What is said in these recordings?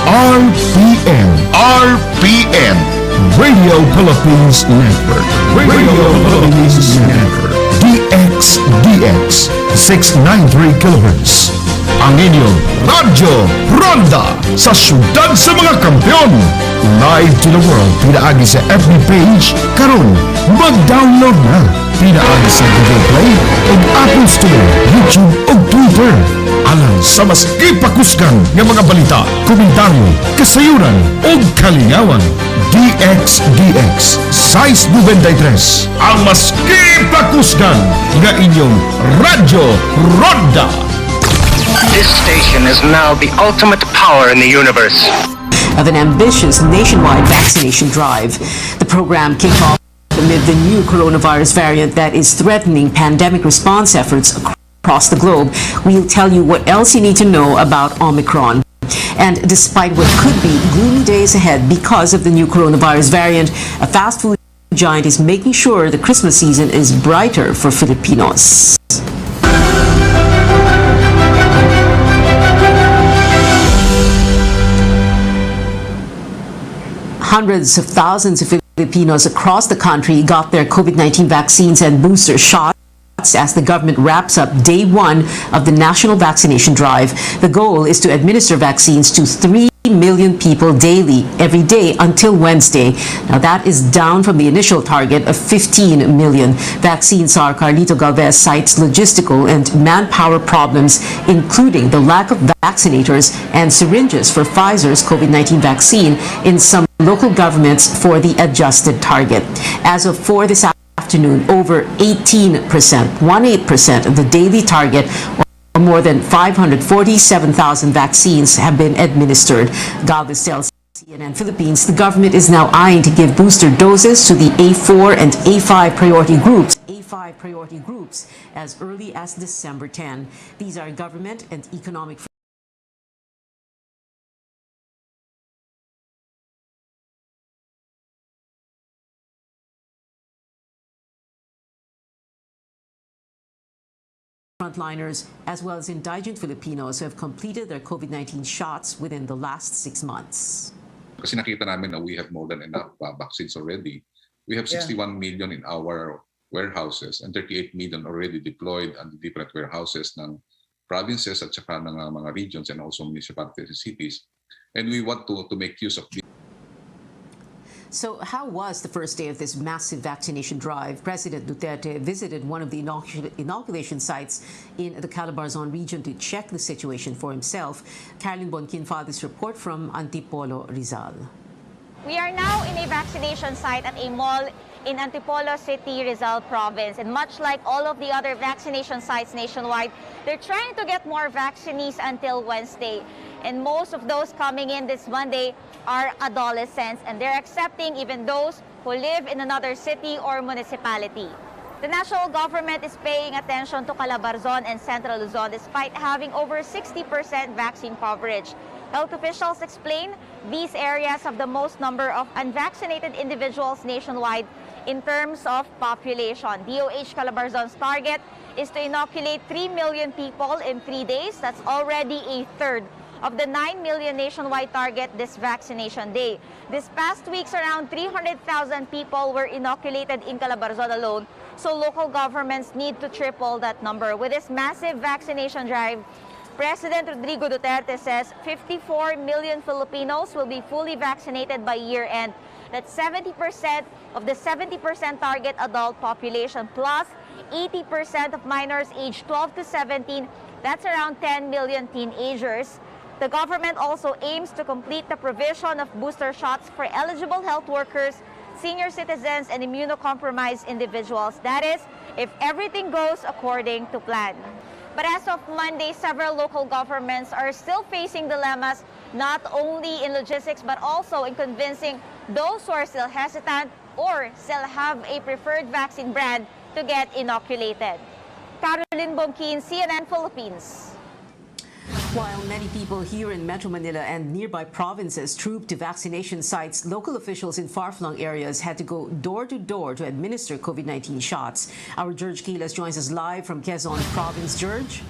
RPN. RPN. Radio Philippines Network. Radio Philippines Network. DX 693 kHz. Ang inyong Radyo Ronda sa syudad sa mga kampiyon. Live to the world, pinaagi sa FB page, karon mag-download na. Pinaagi sa Google Play o Apple Store, YouTube o Twitter. Alang sa mas ipakuskan ng mga balita, komentaryo, kasayuran o kalingawan. DX size 93, ang mas ipakuskan ng inyong Radyo Ronda. This station is now the ultimate power in the universe. Of an ambitious nationwide vaccination drive. The program kicked off amid the new coronavirus variant that is threatening pandemic response efforts across the globe. We'll tell you what else you need to know about Omicron. And despite what could be gloomy days ahead because of the new coronavirus variant, a fast food giant is making sure the Christmas season is brighter for Filipinos. Hundreds of thousands of Filipinos across the country got their COVID-19 vaccines and booster shots as the government wraps up day one of the national vaccination drive. The goal is to administer vaccines to 3 million people daily, every day until Wednesday. Now that is down from the initial target of 15 million. Vaccines are Carlito Galvez cites logistical and manpower problems, including the lack of vaccinators and syringes for Pfizer's COVID-19 vaccine in some local governments for the adjusted target. As of 4 this afternoon, over 18% of the daily target, or more than 547,000 vaccines have been administered. Galvez tells CNN Philippines the government is now eyeing to give booster doses to the A4 and A5 priority groups as early as December 10. These are government and economic frontliners, as well as indigent Filipinos who have completed their COVID-19 shots within the last 6 months. Kasi nakita namin na we have more than enough vaccines already. We have 61 million in our warehouses and 38 million already deployed at the different warehouses ng provinces at saka ng mga regions and also municipalities and cities. And we want to make use of this. So how was the first day of this massive vaccination drive? President Duterte visited one of the inoculation sites in the Calabarzon region to check the situation for himself. Caroline Bonquin filed this report from Antipolo, Rizal. We are now in a vaccination site at a mall in Antipolo City, Rizal Province. And much like all of the other vaccination sites nationwide, they're trying to get more vaccinees until Wednesday. And most of those coming in this Monday are adolescents, and they're accepting even those who live in another city or municipality. The national government is paying attention to Calabarzon and Central Luzon despite having over 60% vaccine coverage. Health officials explain these areas have the most number of unvaccinated individuals nationwide in terms of population. DOH Calabarzon's target is to inoculate 3 million people in 3 days. That's already a third of the 9 million nationwide target this vaccination day. This past weeks, around 300,000 people were inoculated in Calabarzon alone, so local governments need to triple that number. With this massive vaccination drive, President Rodrigo Duterte says 54 million Filipinos will be fully vaccinated by year-end. That's 70% of the 70% target adult population, plus 80% of minors aged 12 to 17. That's around 10 million teenagers. The government also aims to complete the provision of booster shots for eligible health workers, senior citizens, and immunocompromised individuals. That is, if everything goes according to plan. But as of Monday, several local governments are still facing dilemmas, not only in logistics, but also in convincing those who are still hesitant or still have a preferred vaccine brand to get inoculated. Caroline Bonquin, CNN Philippines. While many people here in Metro Manila and nearby provinces trooped to vaccination sites, local officials in far-flung areas had to go door-to-door to administer COVID-19 shots. Our George Quiles joins us live from Quezon Province. George?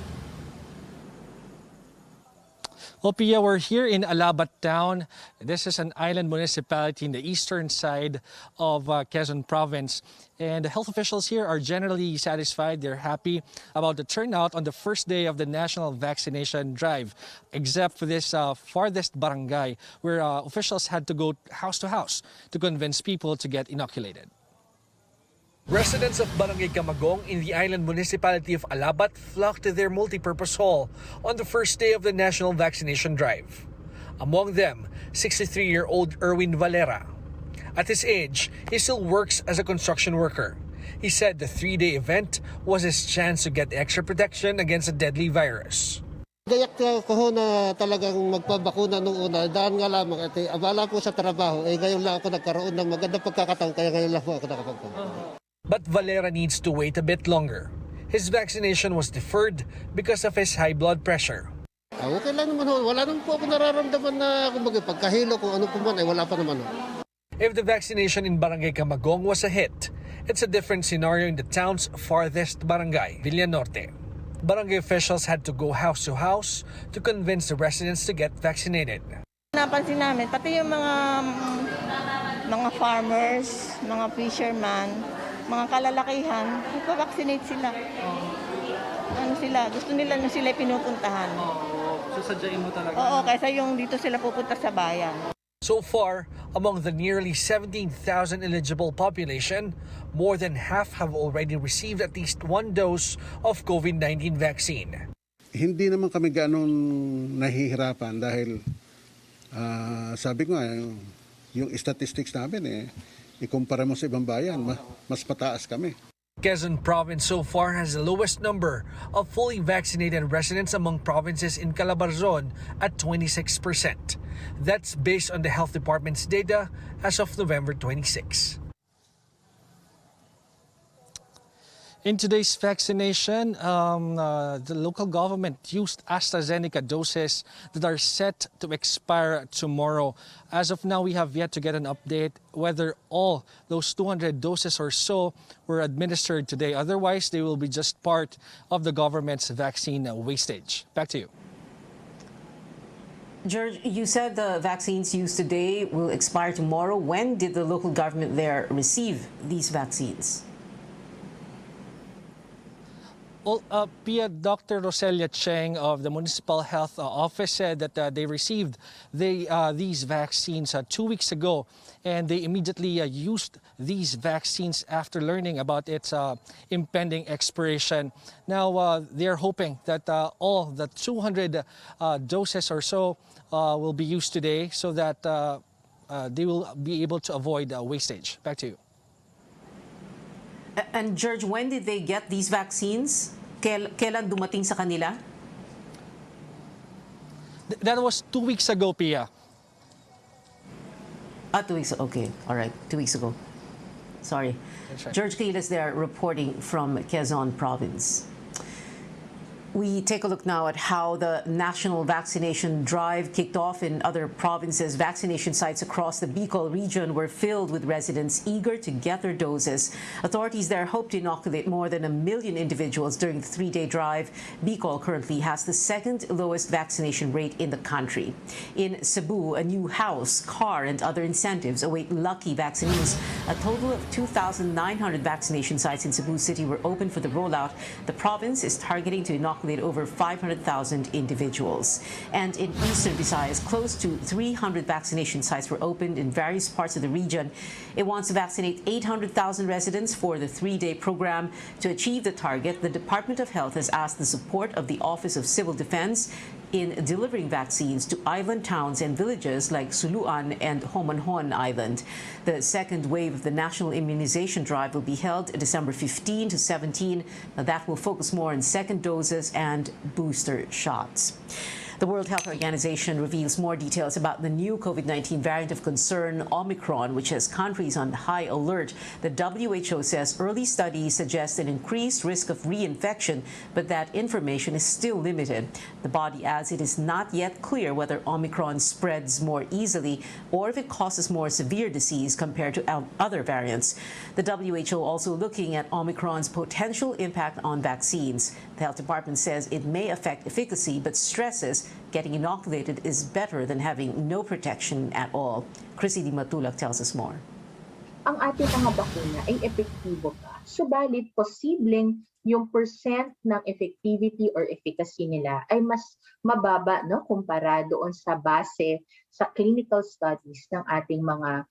Well, Pia, we're here in Alabat Town. This is an island municipality in the eastern side of Quezon Province. And the health officials here are generally satisfied. They're happy about the turnout on the first day of the national vaccination drive, except for this farthest barangay where officials had to go house to house to convince people to get inoculated. Residents of Barangay Camagong in the island municipality of Alabat flocked to their multipurpose hall on the first day of the national vaccination drive. Among them, 63-year-old Erwin Valera. At his age, he still works as a construction worker. He said the 3-day event was his chance to get extra protection against a deadly virus. Gayak ko ho na talagang magpabakuna nung una. Dahil nga lamang, abala ko sa trabaho, ngayon lang ako nagkaroon ng magandang pagkakataon, kaya ngayon lang po ako nakapagpabakuna. But Valera needs to wait a bit longer. His vaccination was deferred because of his high blood pressure. Okay lang naman ho. Wala naman po ako nararamdaman na kumbaga pagkahilo kung ano po man, wala pa naman ho. If the vaccination in Barangay Camagong was a hit, it's a different scenario in the town's farthest barangay, Villanorte. Barangay officials had to go house to house to convince the residents to get vaccinated. Napansin namin, pati yung mga farmers, mga fishermen, mga kalalakihan, nagpa-vaccinate sila. Ano sila, gusto nila na sila pinupuntahan. So sadyain mo talaga? Oo, kaysa yung dito sila pupunta sa bayan. So far, among the nearly 17,000 eligible population, more than half have already received at least one dose of COVID-19 vaccine. Hindi naman kami ganong nahihirapan dahil sabi ko nga, yung statistics namin ikumpara mo sa ibang bayan, mas pataas kami. Quezon Province so far has the lowest number of fully vaccinated residents among provinces in Calabarzon at 26%. That's based on the Health Department's data as of November 26. In today's vaccination, the local government used AstraZeneca doses that are set to expire tomorrow. As of now, we have yet to get an update whether all those 200 doses or so were administered today. Otherwise, they will be just part of the government's vaccine wastage. Back to you. George, you said the vaccines used today will expire tomorrow. When did the local government there receive these vaccines? Well, Pia, Dr. Roselia Cheng of the Municipal Health Office said that they received these vaccines 2 weeks ago, and they immediately used these vaccines after learning about its impending expiration. Now, they're hoping that all the 200 doses or so will be used today so that they will be able to avoid wastage. Back to you. And George, when did they get these vaccines? Kailan dumating sa kanila? That was 2 weeks ago, Pia. 2 weeks, okay. All right, 2 weeks ago. Sorry. Right. George Quiles there reporting from Quezon Province. We take a look now at how the national vaccination drive kicked off in other provinces. Vaccination sites across the Bicol region were filled with residents eager to get their doses. Authorities there hope to inoculate more than 1 million individuals during the 3-day drive. Bicol currently has the second lowest vaccination rate in the country. In Cebu, a new house, car, and other incentives await lucky vaccinees. A total of 2,900 vaccination sites in Cebu City were open for the rollout. The province is targeting to inoculate over 500,000 individuals. And in eastern Visayas, close to 300 vaccination sites were opened in various parts of the region. It wants to vaccinate 800,000 residents for the 3-day program. To achieve the target, the Department of Health has asked the support of the Office of Civil Defense in delivering vaccines to island towns and villages like Suluan and Homanhon Island. The second wave of the national immunization drive will be held December 15 to 17. Now, that will focus more on second doses and booster shots. The World Health Organization reveals more details about the new COVID-19 variant of concern, Omicron, which has countries on high alert. The WHO says early studies suggest an increased risk of reinfection, but that information is still limited. The body adds it is not yet clear whether Omicron spreads more easily or if it causes more severe disease compared to other variants. The WHO also looking at Omicron's potential impact on vaccines. The health department says it may affect efficacy but stresses getting inoculated is better than having no protection at all. Chrissy Di Matulak tells us more. Ang ating mga bakuna ay epektibo pa. Subalit, posibleng yung percent ng effectivity or efficacy nila ay mas mababa, no, kumpara doon sa base sa clinical studies ng ating mga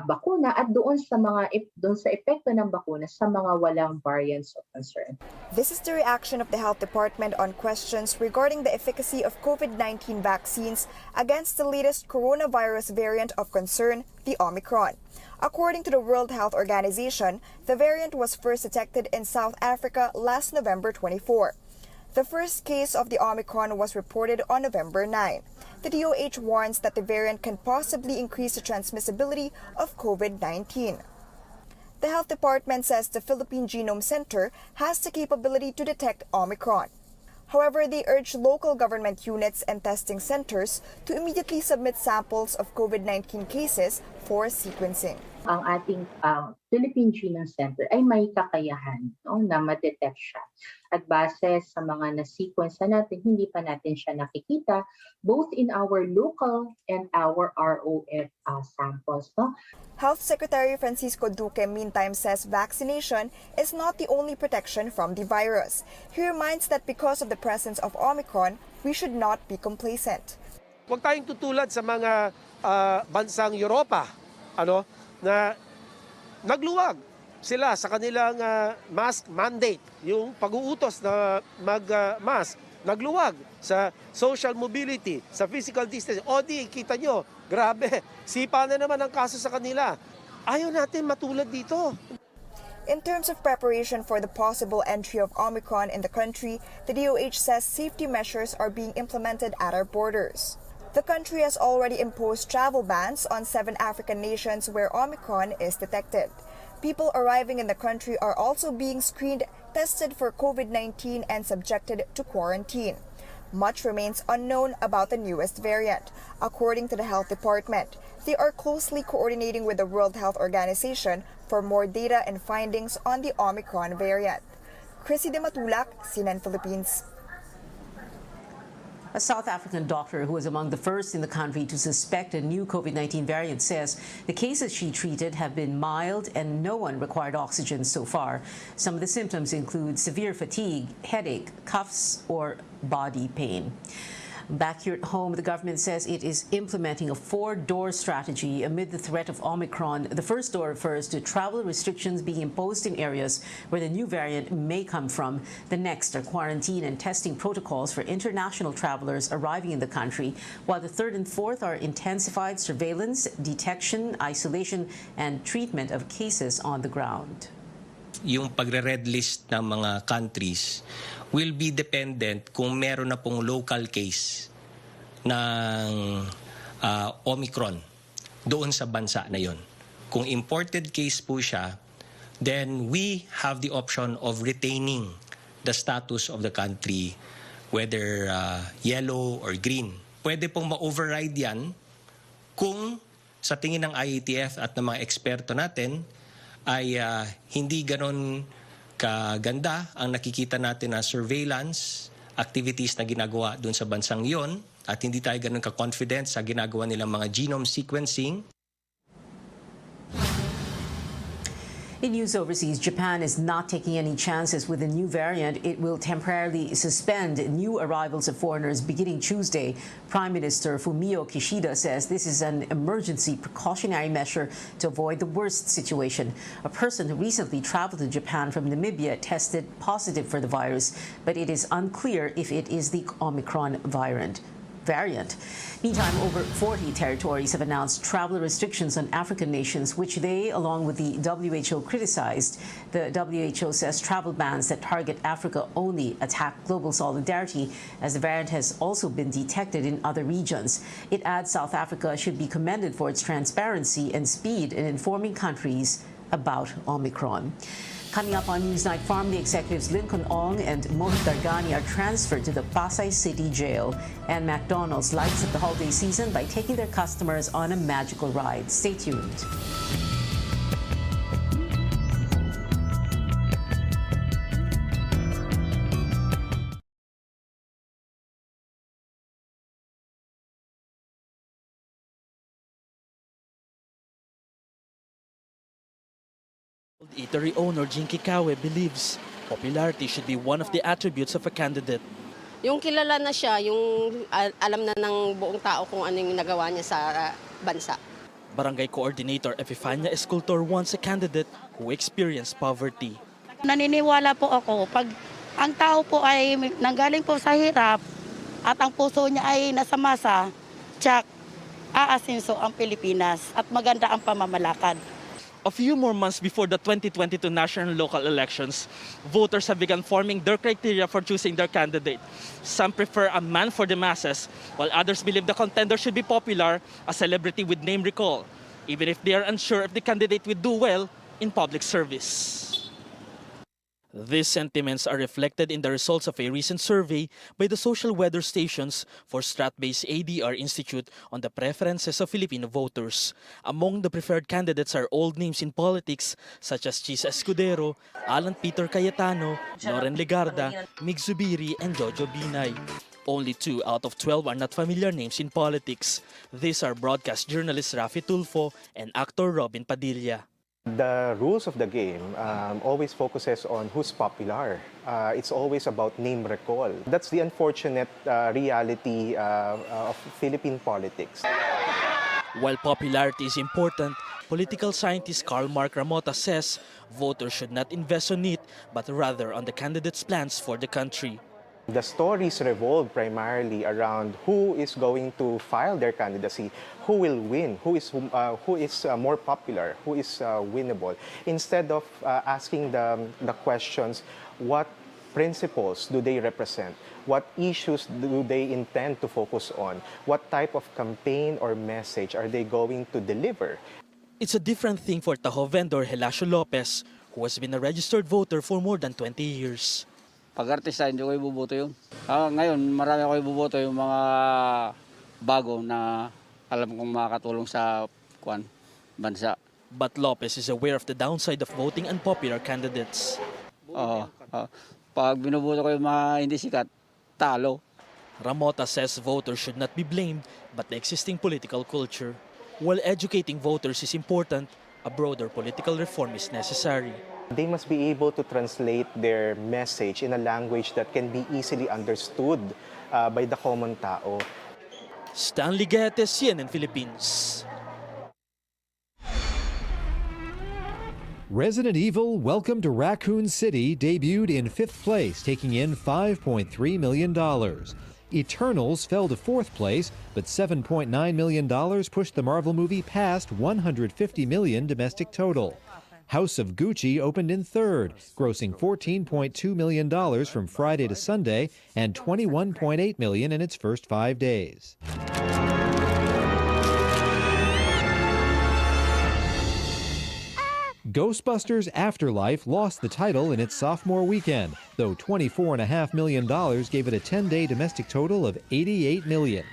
bakuna at doon sa epekto ng bakuna sa mga walang variants of concern. This is the reaction of the Health Department on questions regarding the efficacy of COVID-19 vaccines against the latest coronavirus variant of concern, the Omicron. According to the World Health Organization, the variant was first detected in South Africa last November 24. The first case of the Omicron was reported on November 9. The DOH warns that the variant can possibly increase the transmissibility of COVID-19. The Health Department says the Philippine Genome Center has the capability to detect Omicron. However, they urge local government units and testing centers to immediately submit samples of COVID-19 cases for sequencing. Ang ating Philippine Genome Center ay may kakayahan, no, na ma-detect siya. At base sa mga na-sequence natin, hindi pa natin siya nakikita both in our local and our ROF samples. No? Health Secretary Francisco Duque meantime says vaccination is not the only protection from the virus. He reminds that because of the presence of Omicron, we should not be complacent. Huwag tayong tutulad sa mga bansang Europa, na nagluwag sila sa kanilang mask mandate, yung pag-uutos na mag-mask, nagluwag sa social mobility, sa physical distance. O di, kita nyo, grabe, sipa na naman ang kaso sa kanila. Ayaw natin matulad dito. In terms of preparation for the possible entry of Omicron in the country, the DOH says safety measures are being implemented at our borders. The country has already imposed travel bans on 7 African nations where Omicron is detected. People arriving in the country are also being screened, tested for COVID-19, and subjected to quarantine. Much remains unknown about the newest variant. According to the Health Department, they are closely coordinating with the World Health Organization for more data and findings on the Omicron variant. Chrissy Di Matulak, CNN Philippines. A South African doctor who was among the first in the country to suspect a new COVID-19 variant says the cases she treated have been mild and no one required oxygen so far. Some of the symptoms include severe fatigue, headache, coughs, or body pain. Back here at home, the government says it is implementing a 4-door strategy amid the threat of Omicron. The first door refers to travel restrictions being imposed in areas where the new variant may come from. The next are quarantine and testing protocols for international travelers arriving in the country, while the third and fourth are intensified surveillance, detection, isolation, and treatment of cases on the ground. Yung pagre-red list ng mga countries will be dependent kung meron na pong local case ng Omicron doon sa bansa na yon. Kung imported case po siya, then we have the option of retaining the status of the country, whether yellow or green. Pwede pong ma-override yan kung sa tingin ng IATF at ng mga eksperto natin ay hindi ganon kaganda ang nakikita natin na surveillance activities na ginagawa doon sa bansang yon at hindi tayo ganon ka-confident sa ginagawa nilang mga genome sequencing. In news overseas, Japan is not taking any chances with the new variant. It will temporarily suspend new arrivals of foreigners beginning Tuesday. Prime Minister Fumio Kishida says this is an emergency precautionary measure to avoid the worst situation. A person who recently traveled to Japan from Namibia tested positive for the virus, but it is unclear if it is the Omicron variant. Meantime, over 40 territories have announced travel restrictions on African nations, which they, along with the WHO, criticized. The WHO says travel bans that target Africa only attack global solidarity, as the variant has also been detected in other regions. It adds South Africa should be commended for its transparency and speed in informing countries about Omicron. Coming up on Newsnight, Farmly executives Lincoln Ong and Mohit Dargani are transferred to the Pasay City Jail. And McDonald's lights up the holiday season by taking their customers on a magical ride. Stay tuned. Eatery owner Jinky Kawe believes popularity should be one of the attributes of a candidate. Yung kilala na siya, yung alam na ng buong tao kung ano yung nagawa niya sa bansa. Barangay Coordinator Epifania Escultor wants a candidate who experienced poverty. Naniniwala po ako, pag ang tao po ay nanggaling po sa hirap at ang puso niya ay nasa masa, tsak, aasinso ang Pilipinas at maganda ang pamamalakad. A few more months before the 2022 national and local elections, voters have begun forming their criteria for choosing their candidate. Some prefer a man for the masses, while others believe the contender should be popular, a celebrity with name recall, even if they are unsure if the candidate will do well in public service. These sentiments are reflected in the results of a recent survey by the social weather stations for Strat-based ADR Institute on the preferences of Filipino voters. Among the preferred candidates are old names in politics such as Chisa Escudero, Alan Peter Cayetano, Noren Legarda, Mig Zubiri, and Jojo Binay. Only 2 out of 12 are not familiar names in politics. These are broadcast journalist Rafi Tulfo and actor Robin Padilla. The rules of the game always focuses on who's popular. It's always about name recall. That's the unfortunate reality of Philippine politics. While popularity is important, political scientist Karl Mark Ramota says voters should not invest on it, but rather on the candidate's plans for the country. The stories revolve primarily around who is going to file their candidacy, who will win, who is more popular, who is winnable. Instead of asking the questions, what principles do they represent? What issues do they intend to focus on? What type of campaign or message are they going to deliver? It's a different thing for Taho vendor Helasio Lopez, who has been a registered voter for more than 20 years. Pag artista, hindi ko ibuboto yun. Ngayon, marami ako ibuboto yung mga bago na alam kong makakatulong sa bansa. But Lopez is aware of the downside of voting unpopular candidates. Pag binuboto ko yung mga hindi sikat, talo. Ramota says voters should not be blamed, but the existing political culture. While educating voters is important, a broader political reform is necessary. They must be able to translate their message in a language that can be easily understood by the common tao. Stanley Gaete, CNN Philippines. Resident Evil Welcome to Raccoon City debuted in 5th place, taking in $5.3 million. Eternals fell to 4th place, but $7.9 million pushed the Marvel movie past $150 million domestic total. House of Gucci opened in 3rd, grossing $14.2 million from Friday to Sunday and $21.8 million in its first 5 days. Ghostbusters Afterlife lost the title in its sophomore weekend, though $24.5 million gave it a 10-day domestic total of $88 million.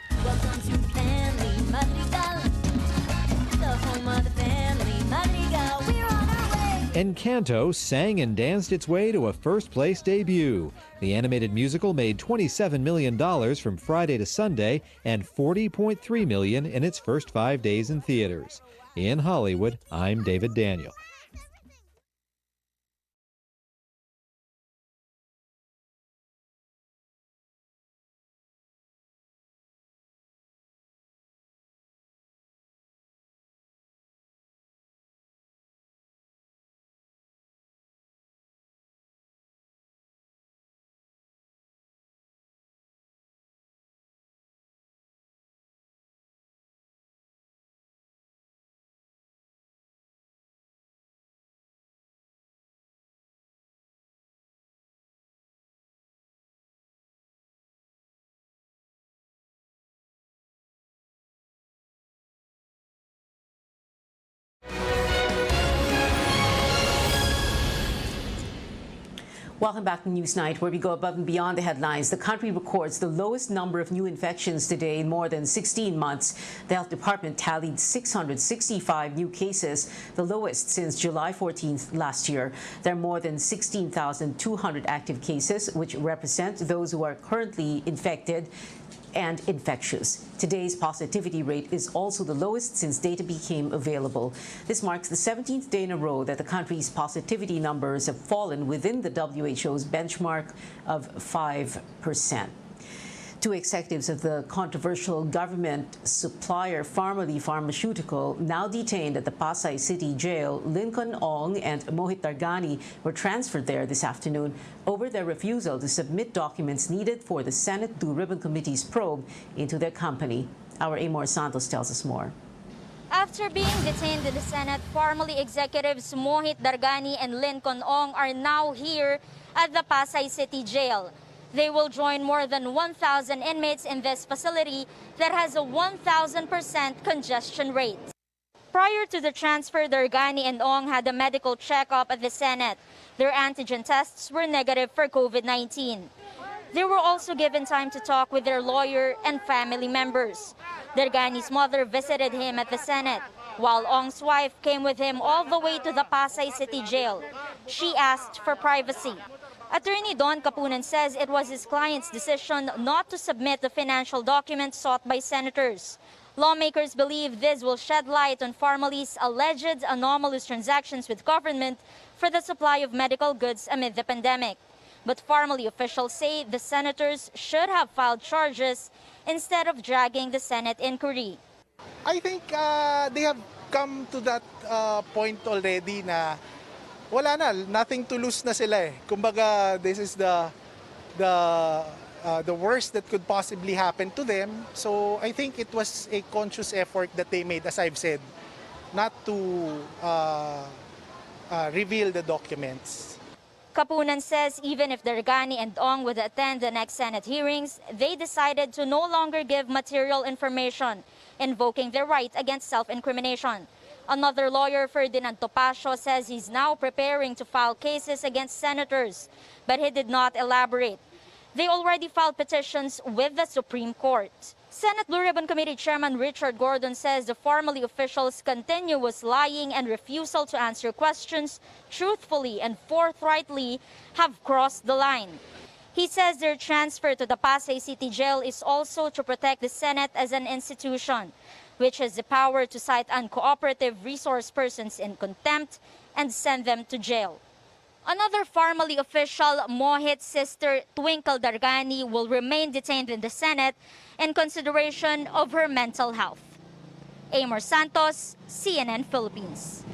Encanto sang and danced its way to a first-place debut. The animated musical made $27 million from Friday to Sunday and $40.3 million in its first 5 days in theaters. In Hollywood, I'm David Daniel. Welcome back to Newsnight, where we go above and beyond the headlines. The country records the lowest number of new infections today in more than 16 months. The health department tallied 665 new cases, the lowest since July 14th last year. There are more than 16,200 active cases, which represent those who are currently infected. and infectious. Today's positivity rate is also the lowest since data became available. This marks the 17th day in a row that the country's positivity numbers have fallen within the WHO's benchmark of 5%. Two executives of the controversial government supplier Pharmally Pharmaceutical, now detained at the Pasay City Jail, Lincoln Ong and Mohit Dargani, were transferred there this afternoon over their refusal to submit documents needed for the Senate Blue Ribbon Committee's probe into their company. Our Amor Santos tells us more. After being detained in the Senate, Pharmally executives Mohit Dargani and Lincoln Ong are now here at the Pasay City Jail. They will join more than 1,000 inmates in this facility that has a 1,000% congestion rate. Prior to the transfer, Dargani and Ong had a medical checkup at the Senate. Their antigen tests were negative for COVID-19. They were also given time to talk with their lawyer and family members. Dargani's mother visited him at the Senate, while Ong's wife came with him all the way to the Pasay City Jail. She asked for privacy. Attorney Don Kapunan says it was his client's decision not to submit the financial documents sought by senators. Lawmakers believe this will shed light on Pharmally's alleged anomalous transactions with government for the supply of medical goods amid the pandemic. But Pharmally officials say the senators should have filed charges instead of dragging the Senate inquiry. I think they have come to that point already na wala na, nothing to lose na sila eh. Kumbaga, this is the worst that could possibly happen to them. So I think it was a conscious effort that they made, as I've said, not to reveal the documents. Kapunan says even if Dargani and Ong would attend the next Senate hearings, they decided to no longer give material information, invoking their right against self-incrimination. Another lawyer, Ferdinand Topacio, says he's now preparing to file cases against senators, but he did not elaborate. They already filed petitions with the Supreme Court. Senate Blue Ribbon Committee Chairman Richard Gordon says the Pharmally officials' continuous lying and refusal to answer questions truthfully and forthrightly have crossed the line. He says their transfer to the Pasay City Jail is also to protect the Senate as an institution, which has the power to cite uncooperative resource persons in contempt and send them to jail. Another Pharmally official, Mohit's sister Twinkle Dargani, will remain detained in the Senate in consideration of her mental health. Amor Santos, CNN Philippines.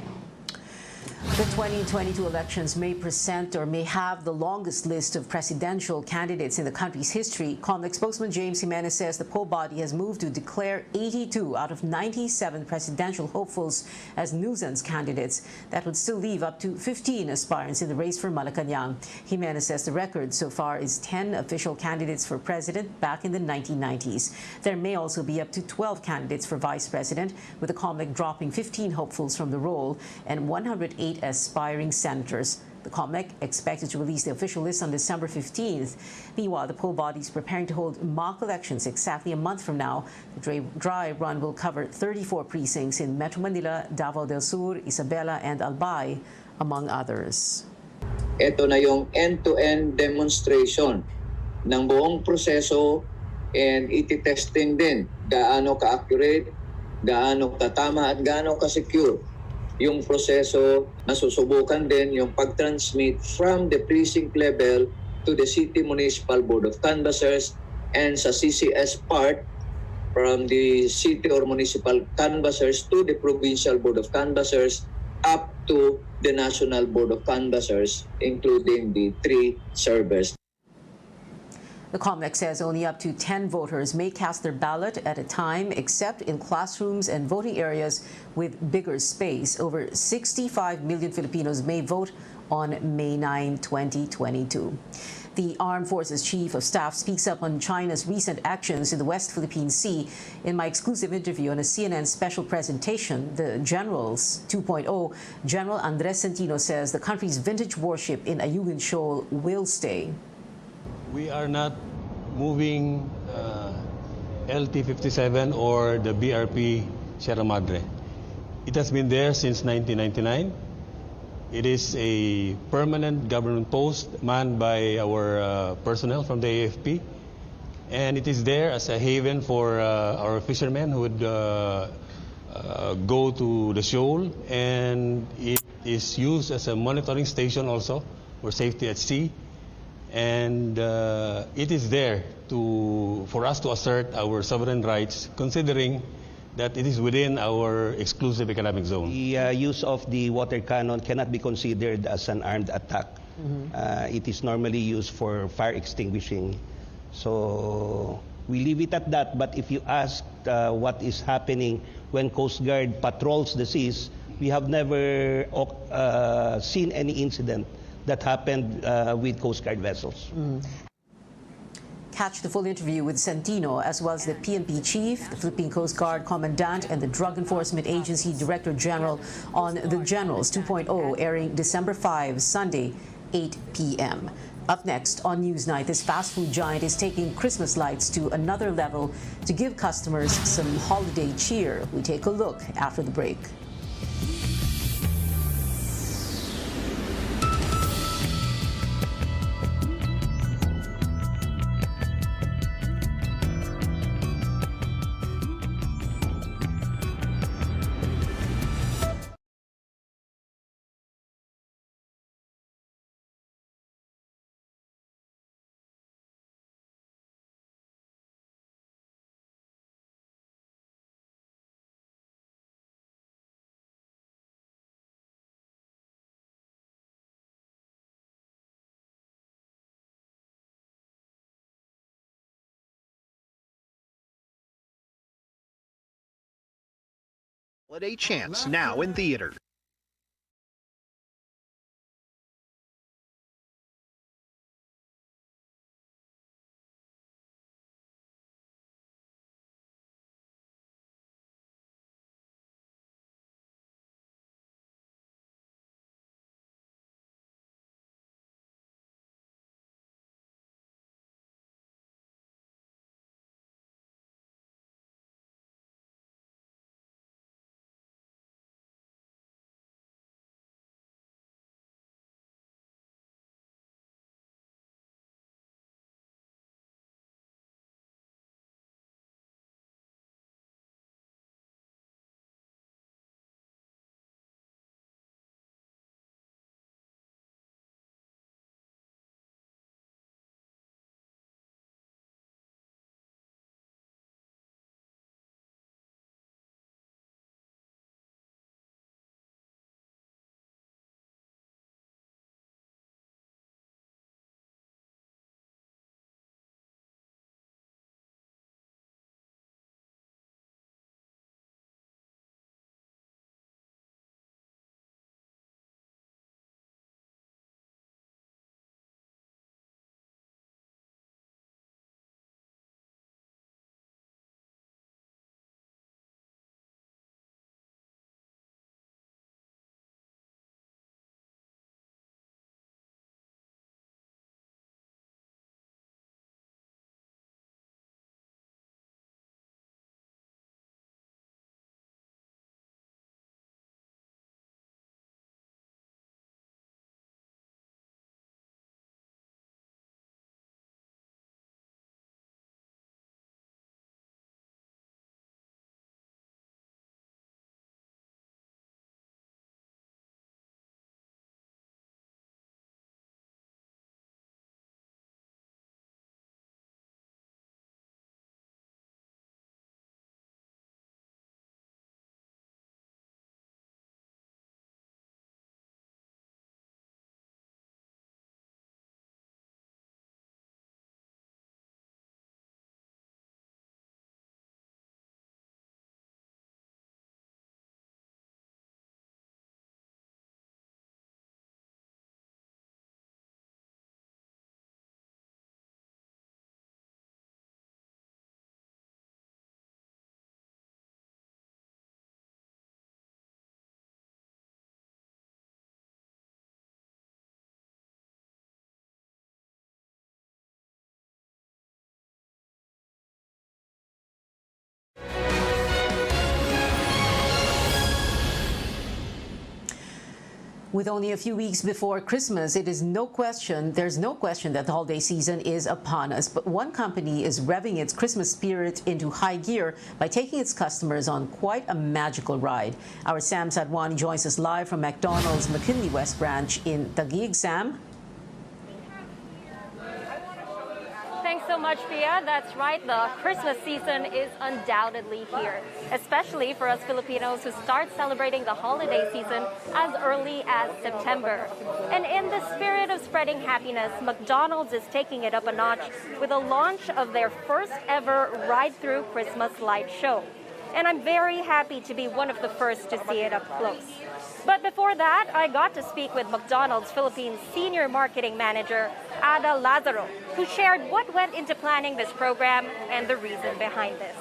The 2022 elections may present or may have the longest list of presidential candidates in the country's history. COMELEC spokesman James Jimenez says the poll body has moved to declare 82 out of 97 presidential hopefuls as nuisance candidates. That would still leave up to 15 aspirants in the race for Malacanang. Jimenez says the record so far is 10 official candidates for president back in the 1990s. There may also be up to 12 candidates for vice president, with the COMELEC dropping 15 hopefuls from the roll and 108 aspiring senators. The COMELEC expected to release the official list on December 15th. Meanwhile, the poll body is preparing to hold mock elections exactly a month from now. The dry run will cover 34 precincts in Metro Manila, Davao del Sur, Isabela, and Albay, among others. Ito na yung end-to-end demonstration ng buong proseso, and iti-testing din gaano ka-accurate, gaano katama at gaano ka-secure yung proseso. Nasusubukan din yung pag-transmit from the precinct level to the City Municipal Board of Canvassers, and sa CCS part from the City or Municipal Canvassers to the Provincial Board of Canvassers up to the National Board of Canvassers, including the 3 servers. The COMELEC says only up to 10 voters may cast their ballot at a time, except in classrooms and voting areas with bigger space. Over 65 million Filipinos may vote on May 9, 2022. The Armed Forces Chief of Staff speaks up on China's recent actions in the West Philippine Sea. In my exclusive interview on a CNN special presentation, the Generals 2.0, General Andres Centino says the country's vintage warship in Ayungin Shoal will stay. We are not moving LT-57 or the BRP Sierra Madre. It has been there since 1999. It is a permanent government post manned by our personnel from the AFP. And it is there as a haven for our fishermen who would go to the shoal, and it is used as a monitoring station also for safety at sea. And it is there for us to assert our sovereign rights, considering that it is within our exclusive economic zone. The use of the water cannon cannot be considered as an armed attack. It is normally used for fire extinguishing. So we leave it at that. But if you ask what is happening when Coast Guard patrols the seas, we have never seen any incident that happened with Coast Guard vessels. Catch the full interview with Centino, as well as the PNP Chief, the Philippine Coast Guard Commandant, and the Drug Enforcement Agency Director General on The Generals 2.0, airing December 5, Sunday, 8 p.m. Up next on Newsnight, this fast food giant is taking Christmas lights to another level to give customers some holiday cheer. We take a look after the break. Holiday Chance, now in theaters. With only a few weeks before Christmas, there's no question that the holiday season is upon us. But one company is revving its Christmas spirit into high gear by taking its customers on quite a magical ride. Our Sam Sadwani joins us live from McDonald's McKinley West branch in Taguig. Sam? Thanks so much, Pia. That's right. The Christmas season is undoubtedly here, especially for us Filipinos who start celebrating the holiday season as early as September. And in the spirit of spreading happiness, McDonald's is taking it up a notch with the launch of their first ever ride-through Christmas light show. And I'm very happy to be one of the first to see it up close. But before that, I got to speak with McDonald's Philippines Senior Marketing Manager, Ada Lazaro, who shared what went into planning this program and the reason behind this.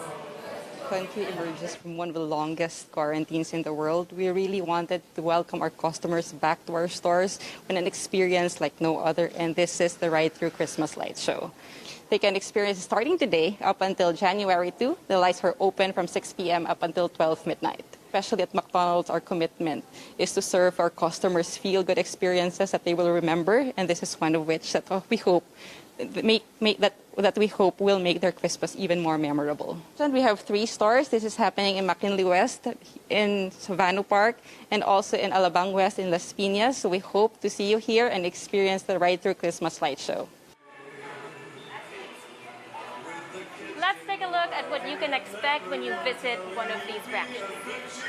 Country emerges from one of the longest quarantines in the world. We really wanted to welcome our customers back to our stores with an experience like no other, and this is the Ride-Through Christmas Light Show. They can experience starting today up until January 2. The lights are open from 6 p.m. up until 12 midnight. Especially at McDonald's, our commitment is to serve our customers feel-good experiences that they will remember, and this is one of which that we hope will make their Christmas even more memorable. And we have 3 stores. This is happening in McKinley West, in Savannah Park, and also in Alabang West in Las Piñas. So we hope to see you here and experience the Ride-Through Christmas Light Show. Let's take a look at what you can expect when you visit one of these branches.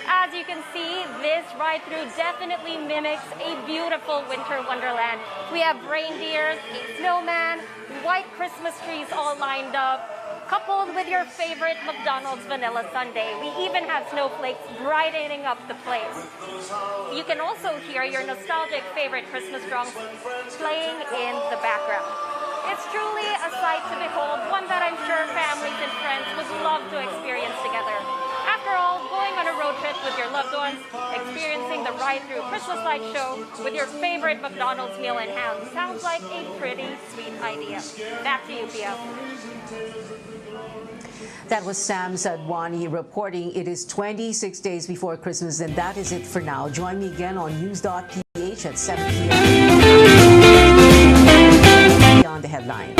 As you can see, this ride-through definitely mimics a beautiful winter wonderland. We have reindeers, a snowman, white Christmas trees all lined up, coupled with your favorite McDonald's vanilla sundae. We even have snowflakes brightening up the place. You can also hear your nostalgic favorite Christmas songs playing in the background. It's truly a sight to behold, one that I'm sure families and friends would love to experience together. After all, going on a road trip with your loved ones, experiencing the ride-through Christmas light show with your favorite McDonald's meal in hand sounds like a pretty sweet idea. Back to you, Pia. That was Sam Sadwani reporting. It is 26 days before Christmas, and that is it for now. Join me again on news.ph at 7 p.m. Beyond the headlines.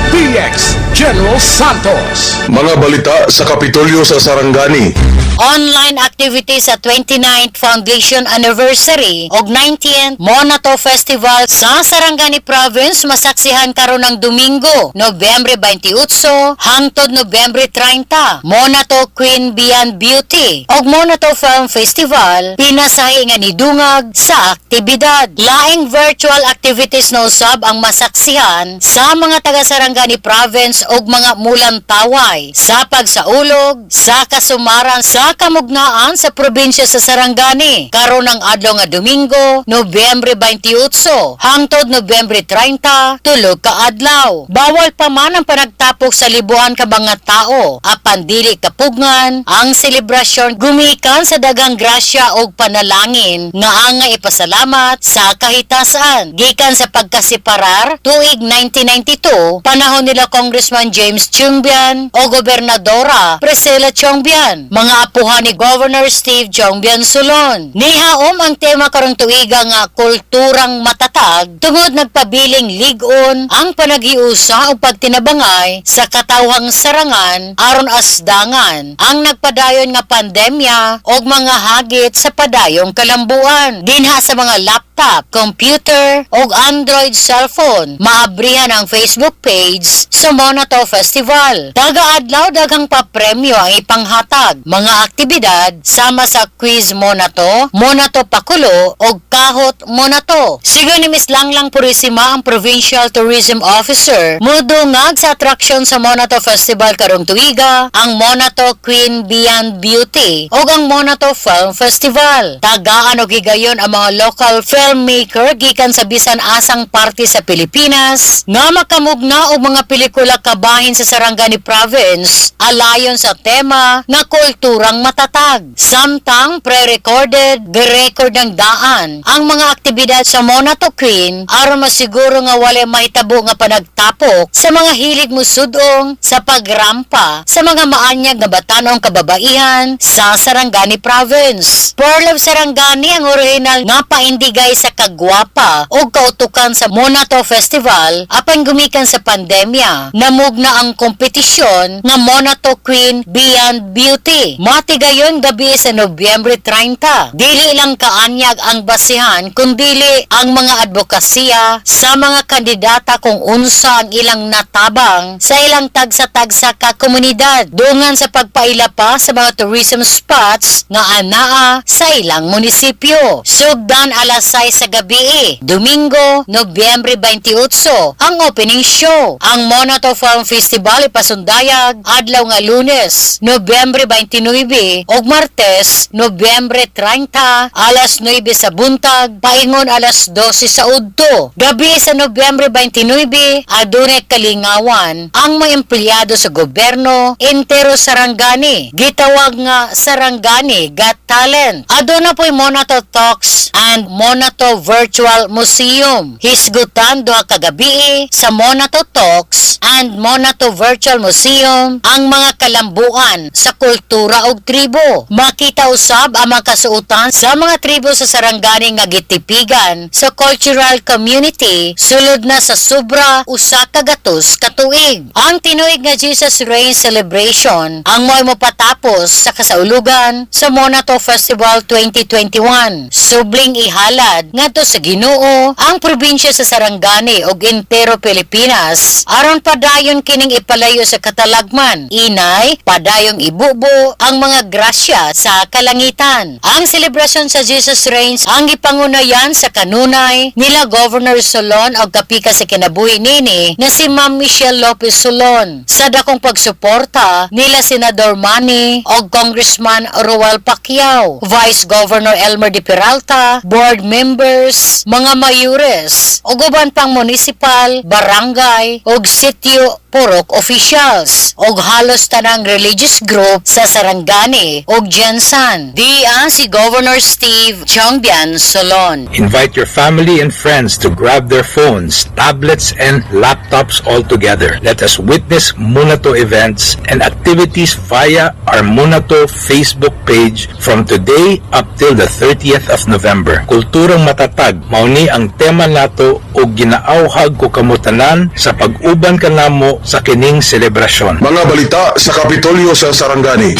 DX General Santos. Mga balita sa Kapitolyo sa Sarangani. Online activities sa 29th Foundation Anniversary ug 19th Monato Festival sa Sarangani Province masaksihan karon ng Domingo, Nobyembre 28 hangtod Nobyembre 30. Monato Queen Beyond Beauty ug Monato Film Festival pinasahi nga nidungag sa aktibidad. Laing virtual activities na usab ang masaksihan sa mga taga Sarangani Province ug mga mulantaway sa pagsaulog sa kasumaran sa kamugnaan sa probinsya sa Sarangani karon ng adlaw nga Domingo, Nobyembre 28 hangtod Nobyembre 30, tulog ka adlaw. Bawal pa man ang panagtapok sa libuan ka mga tao, apan dili kapugngan ang selebrasyon gumikan sa daghang grasya ug panalangin nga anga ipasalamat sa kahitasan. Gikan sa pagkasiparar tuig 1992, panahon nila Congressman James Chongbian o Gobernadora Priscilla Chongbian, mga apuhan ni Governor Steve Chongbian Sulon. Nihaom ang tema karong tuiga nga kulturang matatag tungod nagpabiling ligon ang panagiusa o pagtinabangay sa katawhang sarangan aron asdangan ang nagpadayon nga pandemya o mga hagit sa padayong kalambuan. Dinha sa mga laptop, computer o Android cellphone, maabrihan ang Facebook page sa Monato Festival. Taga-adlaw daghang papremyo ang ipanghatag, mga aktibidad sama sa quiz Monato, Monato Pakulo o Kahot Monato. Sigon ni Ms. Langlang Purisima, ang Provincial Tourism Officer, mudungag sa atraksyon sa Monato Festival karong tuiga, ang Monato Queen Beyond Beauty o ang Monato Film Festival. Tagaan o gigayon ang mga local film filmmaker gikan sa bisan asang parte sa Pilipinas nga makamugna og mga pelikula kabahin sa Sarangani Province alayon sa tema nga kulturang matatag. Samtang pre-recorded, girecord ng daan ang mga aktibidad sa Monatoquin aron masiguro nga walay mahitabo nga panagtapok sa mga hilig musudong sa pagrampa sa mga maanyag nga batanong kababaihan sa Sarangani Province. Pearl of Sarangani ang original nga paindigay sa kagwapa o kautukan sa Monato Festival apan gumikan sa pandemya. Namugna ang kompetisyon nga Monato Queen Beyond Beauty. Matigayon gabi sa Nobyembre 30. Dili lang kaanyag ang basihan kundili ang mga advokasya sa mga kandidata kung unsa ang ilang natabang sa ilang tagsa-tagsa ka komunidad dungan sa pagpaila pa sa mga tourism spots nga anaa sa ilang munisipyo. Sugdan alas 6 sa gabi, Domingo, Nobyembre 28, ang opening show. Ang Monato Film Festival ipasundayag adlaw nga Lunes, Nobyembre 29 ug Martes, Nobyembre 30, alas 9 sa buntag, paingon alas 12 sa udto. Gabi sa Nobyembre 29, adunay kalingawan ang mga empleyado sa gobyerno entero Sarangani. Gitawag nga Sarangani Got Talent. Aduna po'y Monato Talks and Monato Virtual Museum. Hisgutan duha ka gabi sa Monato Talks and Monato Virtual Museum ang mga kalambuan sa kultura ug tribo. Makita usab ang mga kasuotan sa mga tribo sa Sarangani nga gitipigan sa cultural community sulod na sa sobra usa ka gatos ka tuig. Ang tinuig nga Jesus Reign celebration ang mo'y mopatapos sa kasaulugan sa Monato Festival 2021. Subling ihalad ngadto sa Ginoo ang probinsya sa Sarangani ug entero Pilipinas aron padayon kining ipalayo sa katalagman. Inay padayong ibubo ang mga grasya sa kalangitan. Ang selebrasyon sa Jesus Reigns ang gipangunayan sa kanunay nila Governor Solon o kapika sa kinabuhi nini na si Ma'am Michelle Lopez Solon. Sa dakong pagsuporta nila Senador Manny o Congressman Roel Pacquiao, Vice Governor Elmer de Peralta, board members, mga mayores, o uban pang municipal, barangay, o sitio purok officials, o halos tanang religious group sa Sarangani o Jensan. Diya si Governor Steve Chongbian Solon. Invite your family and friends to grab their phones, tablets, and laptops all together. Let us witness Monato events and activities via our Monato Facebook page from today up till the 30th of November. Kulturang matatag, mauni ang tema nato o ginaawhag ko kamutanan sa pag-uban kanamo sa kining selebrasyon. Mga balita sa Kapitolyo sa Sarangani.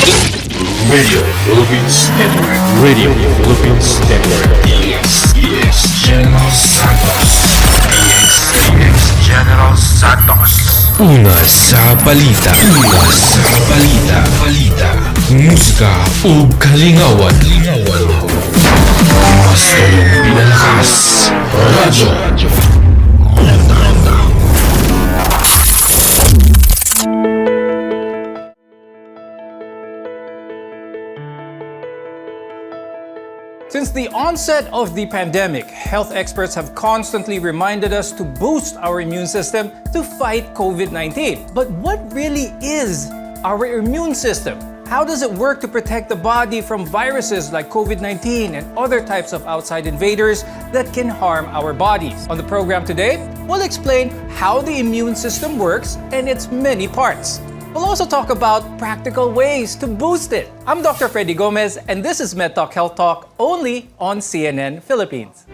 Radio Philippines Network. Radio Philippines Network. DX General Santos. DX General Santos. Una sa balita. Una sa balita. Balita. Musika o kalingawan. Mas tulong pinalakas. Radyo. Since the onset of the pandemic, health experts have constantly reminded us to boost our immune system to fight COVID-19. But what really is our immune system? How does it work to protect the body from viruses like COVID-19 and other types of outside invaders that can harm our bodies? On the program today, we'll explain how the immune system works and its many parts. We'll also talk about practical ways to boost it. I'm Dr. Freddy Gomez, and this is MedTalk Health Talk only on CNN Philippines.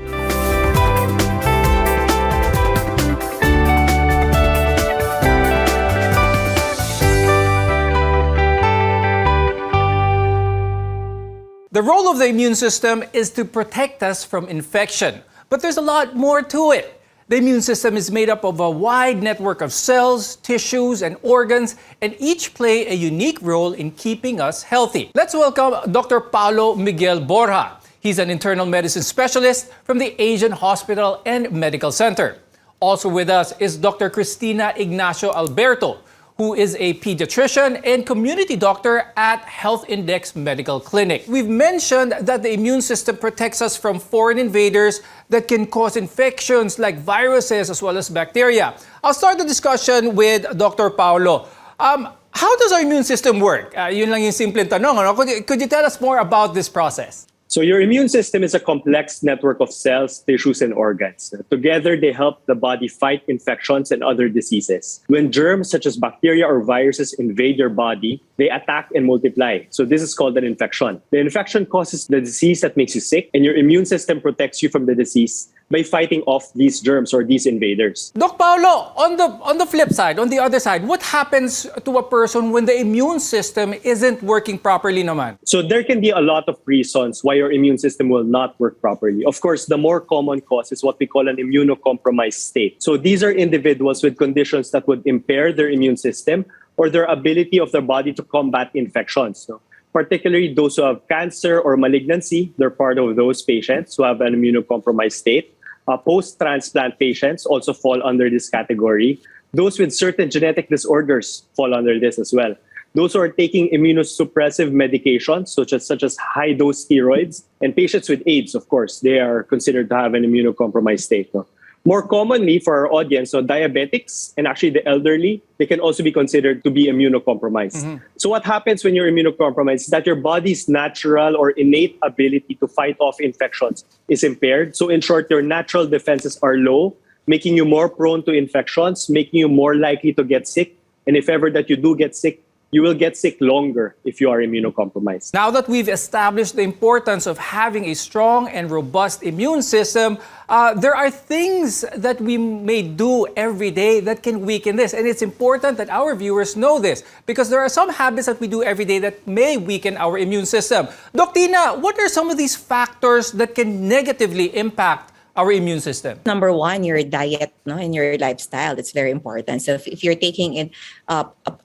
The role of the immune system is to protect us from infection, but there's a lot more to it. The immune system is made up of a wide network of cells, tissues, and organs, and each play a unique role in keeping us healthy. Let's welcome Dr. Paulo Miguel Borja. He's an internal medicine specialist from the Asian Hospital and Medical Center. Also with us is Dr. Cristina Ignacio Alberto, who is a pediatrician and community doctor at Health Index Medical Clinic. We've mentioned that the immune system protects us from foreign invaders that can cause infections like viruses as well as bacteria. I'll start the discussion with Dr. Paulo. How does our immune system work? Yun lang yung simpleng tanong. Ano? Could you tell us more about this process? So your immune system is a complex network of cells, tissues, and organs. Together, they help the body fight infections and other diseases. When germs such as bacteria or viruses invade your body, they attack and multiply. So this is called an infection. The infection causes the disease that makes you sick, and your immune system protects you from the disease by fighting off these germs or these invaders. Doc Paulo, on the flip side, on the other side, what happens to a person when the immune system isn't working properly naman? So there can be a lot of reasons why your immune system will not work properly. Of course, the more common cause is what we call an immunocompromised state. So these are individuals with conditions that would impair their immune system or their ability of their body to combat infections. So, particularly those who have cancer or malignancy, they're part of those patients who have an immunocompromised state. Post-transplant patients also fall under this category. Those with certain genetic disorders fall under this as well. Those who are taking immunosuppressive medications, such as high-dose steroids, and patients with AIDS, of course, they are considered to have an immunocompromised state. No? More commonly for our audience, so diabetics and actually the elderly, they can also be considered to be immunocompromised. So what happens when you're immunocompromised is that your body's natural or innate ability to fight off infections is impaired. So in short, your natural defenses are low, making you more prone to infections, making you more likely to get sick. And if ever that you do get sick, you will get sick longer if you are immunocompromised. Now that we've established the importance of having a strong and robust immune system, there are things that we may do every day that can weaken this. And it's important that our viewers know this because there are some habits that we do every day that may weaken our immune system. Doc Tina, what are some of these factors that can negatively impact our immune system? Number one, your diet, no, and your lifestyle. That's very important. So if you're taking in,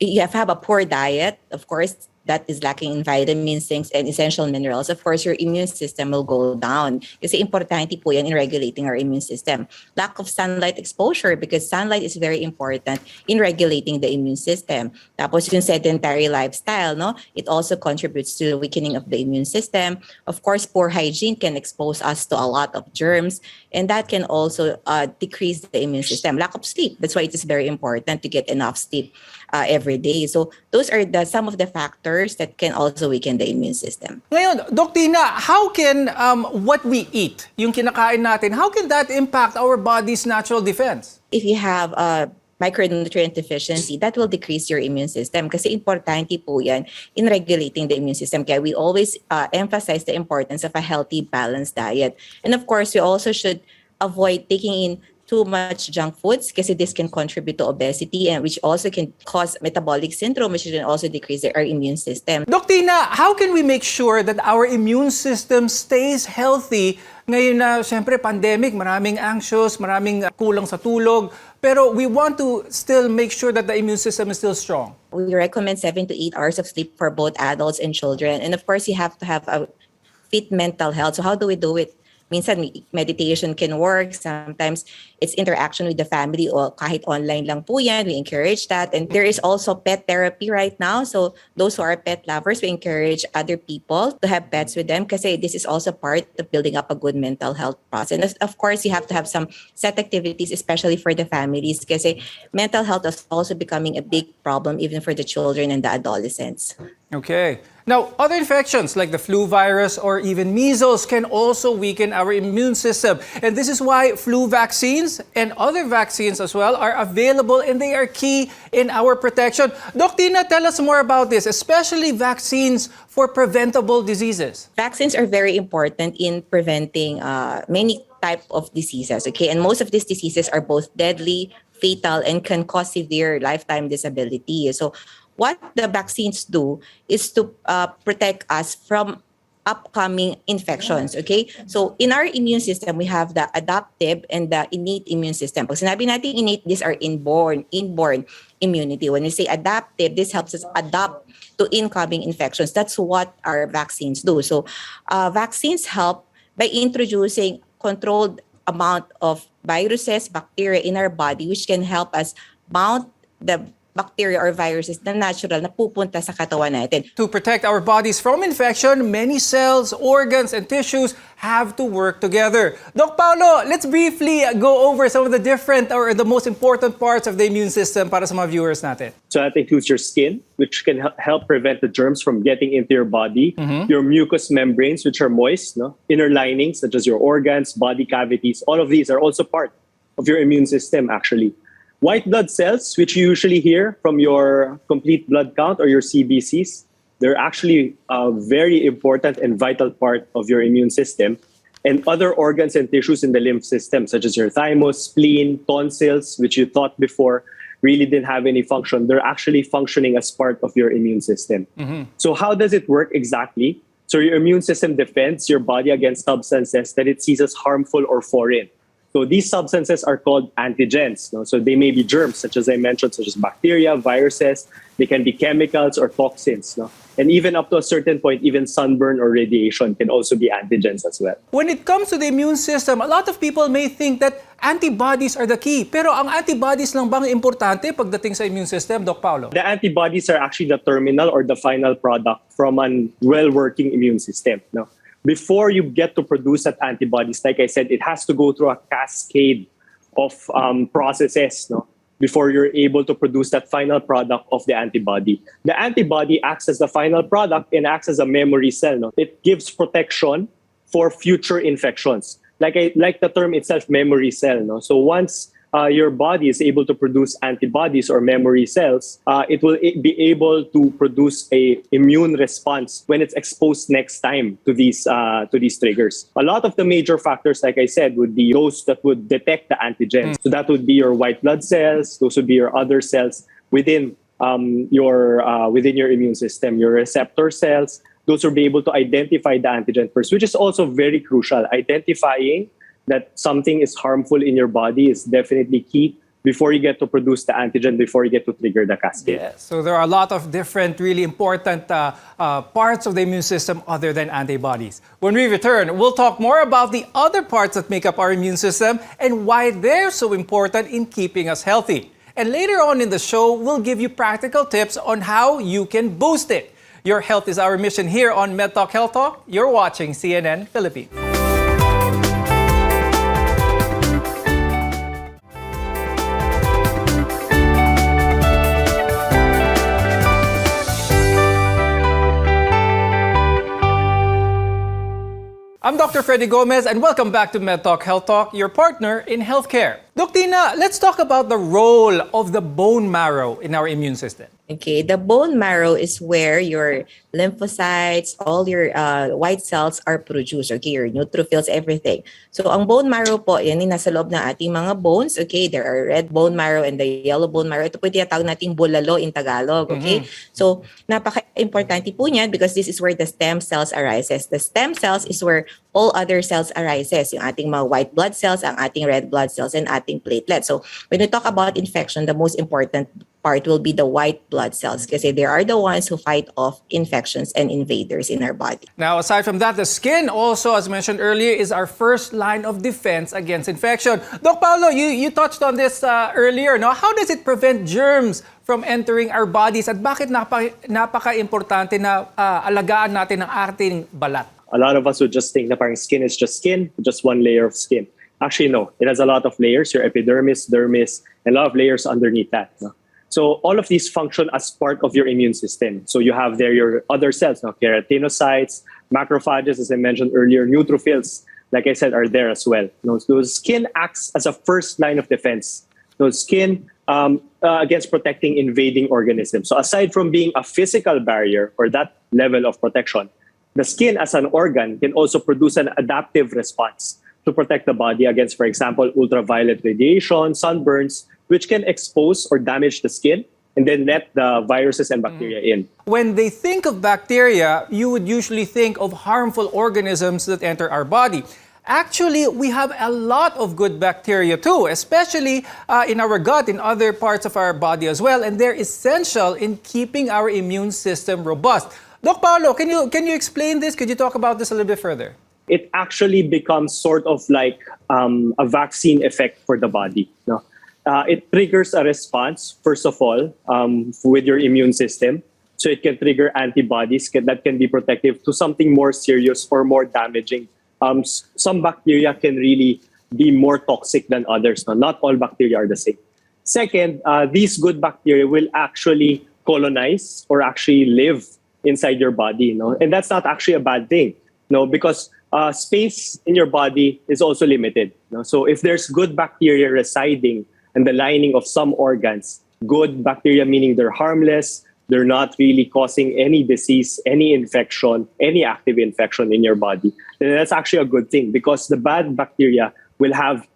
you have a poor diet, of course, that is lacking in vitamins, zinc, and essential minerals, of course, your immune system will go down. Kasi importante po yan in regulating our immune system. Lack of sunlight exposure, because sunlight is very important in regulating the immune system. Tapos yung sedentary lifestyle, no, it also contributes to the weakening of the immune system. Of course, poor hygiene can expose us to a lot of germs, and that can also decrease the immune system. Lack of sleep, that's why it is very important to get enough sleep every day. So those are some of the factors that can also weaken the immune system. Ngayon, Doc Tina, how can what we eat, yung kinakain natin, how can that impact our body's natural defense? If you have micronutrient deficiency, that will decrease your immune system kasi importante po yan in regulating the immune system. Kaya we always emphasize the importance of a healthy, balanced diet. And of course, we also should avoid taking in too much junk foods kasi this can contribute to obesity and which also can cause metabolic syndrome, which can also decrease our immune system. Doc Tina, how can we make sure that our immune system stays healthy ngayon na siyempre pandemic, maraming anxious, maraming kulang sa tulog, pero we want to still make sure that the immune system is still strong? We recommend 7 to 8 hours of sleep for both adults and children. And of course, you have to have a fit mental health. So how do we do it? Minsan meditation can work. Sometimes it's interaction with the family o kahit online lang po yan. We encourage that. And there is also pet therapy right now. So those who are pet lovers, we encourage other people to have pets with them kasi this is also part of building up a good mental health process. And of course, you have to have some set activities, especially for the families kasi mental health is also becoming a big problem even for the children and the adolescents. Okay. Now, other infections like the flu virus or even measles can also weaken our immune system. And this is why flu vaccines and other vaccines as well are available and they are key in our protection. Doc Tina, tell us more about this, especially vaccines for preventable diseases. Vaccines are very important in preventing many types of diseases, okay? And most of these diseases are both deadly, fatal, and can cause severe lifetime disability. So what the vaccines do is to protect us from upcoming infections, okay? So in our immune system, we have the adaptive and the innate immune system. Pag sinabi natin innate, these are inborn immunity. When we say adaptive, this helps us adapt to incoming infections. That's what our vaccines do. So vaccines help by introducing controlled amount of viruses, bacteria in our body, which can help us mount the bacteria or viruses na natural na pupunta sa katawan natin. To protect our bodies from infection, many cells, organs, and tissues have to work together. Doc Paulo, let's briefly go over some of the different or the most important parts of the immune system para sa mga viewers natin. So that includes your skin, which can help prevent the germs from getting into your body, your mucous membranes, which are moist, inner linings, such as your organs, body cavities. All of these are also part of your immune system, actually. White blood cells, which you usually hear from your complete blood count or your CBCs, they're actually a very important and vital part of your immune system. And other organs and tissues in the lymph system, such as your thymus, spleen, tonsils, which you thought before really didn't have any function, they're actually functioning as part of your immune system. So how does it work exactly? So your immune system defends your body against substances that it sees as harmful or foreign. So these substances are called antigens. So they may be germs, such as I mentioned, such as bacteria, viruses. They can be chemicals or toxins. And even up to a certain point, even sunburn or radiation can also be antigens as well. When it comes to the immune system, a lot of people may think that antibodies are the key. Pero ang antibodies lang bang importante pagdating sa immune system, Doc Paulo? The antibodies are actually the terminal or the final product from a well-working immune system. Before you get to produce that antibodies, like I said, it has to go through a cascade of processes before you're able to produce that final product of the antibody. The antibody acts as the final product and acts as a memory cell. It gives protection for future infections. Like the term itself, memory cell. So once your body is able to produce antibodies or memory cells, it will be able to produce a immune response when it's exposed next time to these triggers. A lot of the major factors, like I said, would be those that would detect the antigens. So that would be your white blood cells. Those would be your other cells within your immune system, your receptor cells. Those will be able to identify the antigen first, which is also very crucial. Identifying that something is harmful in your body is definitely key before you get to produce the antigen, before you get to trigger the cascade. Yes. So there are a lot of different, really important parts of the immune system other than antibodies. When we return, we'll talk more about the other parts that make up our immune system and why they're so important in keeping us healthy. And later on in the show, we'll give you practical tips on how you can boost it. Your health is our mission here on MedTalk Health Talk. You're watching CNN Philippines. I'm Dr. Freddy Gomez and welcome back to MedTalk Health Talk, your partner in healthcare. Doc Tina, let's talk about the role of the bone marrow in our immune system. Okay, the bone marrow is where your lymphocytes, all your white cells are produced. Okay, your neutrophils, everything. So, ang bone marrow po, yan yung nasa loob ng ating mga bones. Okay, there are red bone marrow and the yellow bone marrow. Ito po yung tinatawag nating bulalo in Tagalog. Okay, so napaka-importante po niyan because this is where the stem cells arises. The stem cells is where all other cells arises. Yung ating mga white blood cells, ang ating red blood cells, and ating platelets. So, when we talk about infection, the most important part will be the white blood cells kasi they are the ones who fight off infections and invaders in our body. Now, aside from that, the skin also, as mentioned earlier, is our first line of defense against infection. Doc Paulo, you touched on this earlier. No? How does it prevent germs from entering our bodies at bakit napaka-importante na alagaan natin ang ating balat? A lot of us would just think that skin is just skin, just one layer of skin. Actually, no. It has a lot of layers, your epidermis, dermis, and a lot of layers underneath that. No? So all of these function as part of your immune system. So you have there your other cells, keratinocytes, macrophages, as I mentioned earlier, neutrophils, like I said, are there as well. So skin acts as a first line of defense. So skin against protecting invading organisms. So aside from being a physical barrier or that level of protection, the skin as an organ can also produce an adaptive response to protect the body against, for example, ultraviolet radiation, sunburns, which can expose or damage the skin and then let the viruses and bacteria in. When they think of bacteria, you would usually think of harmful organisms that enter our body. Actually, we have a lot of good bacteria too, especially in our gut, in other parts of our body as well, and they're essential in keeping our immune system robust. Doc Paulo, can you explain this? Could you talk about this a little bit further? It actually becomes sort of like a vaccine effect for the body. it triggers a response, first of all, with your immune system. So it can trigger antibodies that can be protective to something more serious or more damaging. Some bacteria can really be more toxic than others. No? Not all bacteria are the same. Second, these good bacteria will actually colonize or actually live inside your body. No? And that's not actually a bad thing, no, because space in your body is also limited. No? So if there's good bacteria residing in the lining of some organs, good bacteria meaning they're harmless, they're not really causing any disease, any infection, any active infection in your body, then that's actually a good thing because the bad bacteria will have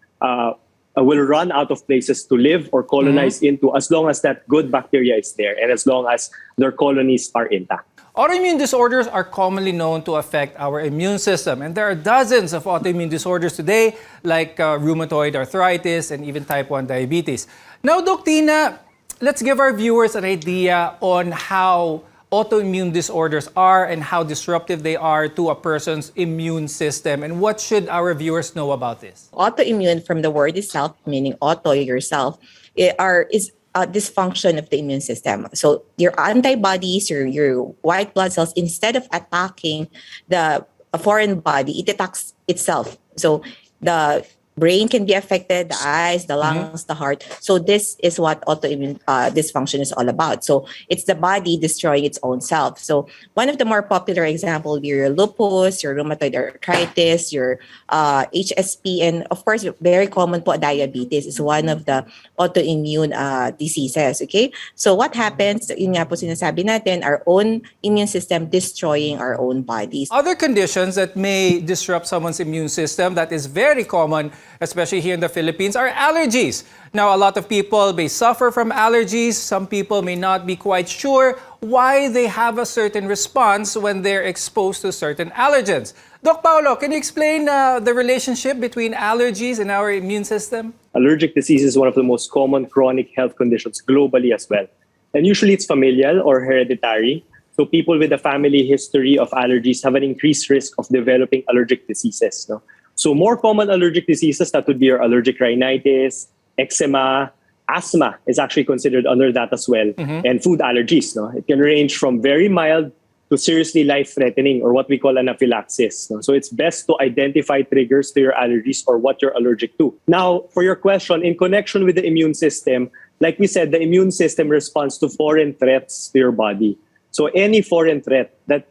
will run out of places to live or colonize into as long as that good bacteria is there and as long as their colonies are intact. Autoimmune disorders are commonly known to affect our immune system, and there are dozens of autoimmune disorders today, like rheumatoid arthritis and even type 1 diabetes. Now, Doc Tina, let's give our viewers an idea on how autoimmune disorders are and how disruptive they are to a person's immune system. And what should our viewers know about this? Autoimmune, from the word itself, meaning auto, yourself, is a dysfunction of the immune system. So your antibodies, your white blood cells, instead of attacking a foreign body, it attacks itself. So the brain can be affected, the eyes, the lungs, the heart. So this is what autoimmune dysfunction is all about. So it's the body destroying its own self. So one of the more popular examples, your lupus, your rheumatoid arthritis, your HSP, and of course, very common po, diabetes is one of the autoimmune diseases. Okay? So what happens, yun nga po sinasabi natin, our own immune system destroying our own bodies. Other conditions that may disrupt someone's immune system that is very common, especially here in the Philippines, are allergies. Now, a lot of people may suffer from allergies. Some people may not be quite sure why they have a certain response when they're exposed to certain allergens. Doc Paolo, can you explain the relationship between allergies and our immune system? Allergic disease is one of the most common chronic health conditions globally as well. And usually it's familial or hereditary. So people with a family history of allergies have an increased risk of developing allergic diseases. No? So more common allergic diseases, that would be your allergic rhinitis, eczema, asthma is actually considered under that as well, and food allergies. No? It can range from very mild to seriously life-threatening, or what we call anaphylaxis. No? So it's best to identify triggers to your allergies or what you're allergic to. Now, for your question, in connection with the immune system, like we said, the immune system responds to foreign threats to your body. So any foreign threat that